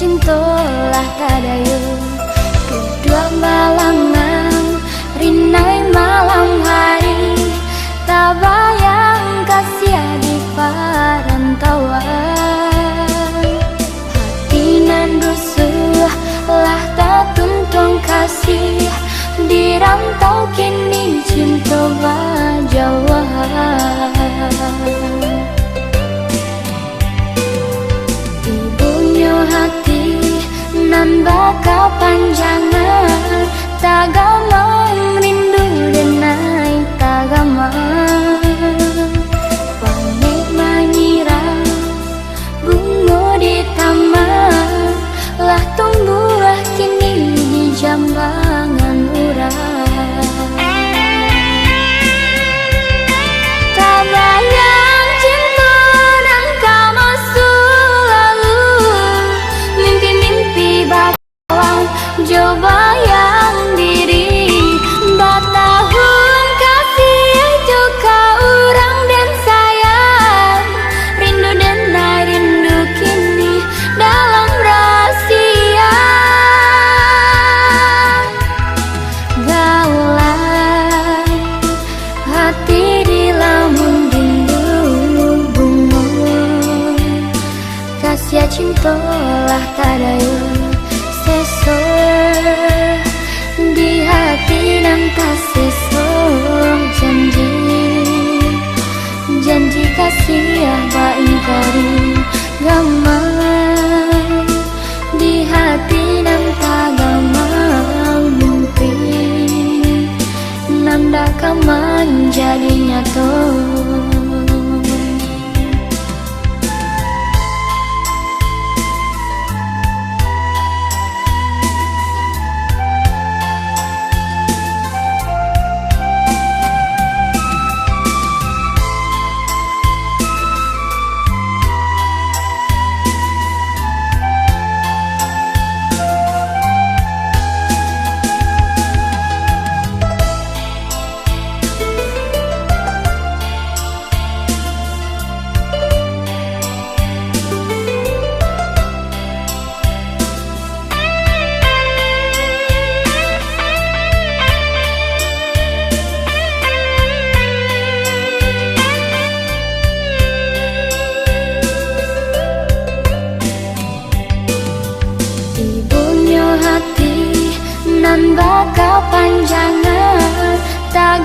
cintolah tadayun kedua balangan rinai malam hari tak bayang kasih di parantauan hati nan rusuh lah tak tuntung kasih di rantau kini cinta berjauhan ibunya hati nan bakal panjangan tak gamang rindu denai tak gamang panik mengira bunga di taman lah tumbuh kini di jambangan urang tak bayang cinta dan kau masuk lalu mimpi-mimpi bawang coba yang diri batahun kasih juga orang dan sayang rindu dan rindu kini dalam rahasia gaulan hati di lamun rindu bunga kasih cintolah tadayun sesor di hati dan tak sesor janji kasih apa ingkari gamang di hati dan tak gamang mimpi nanda kaman jadi nyata hati nan bakal panjangan tak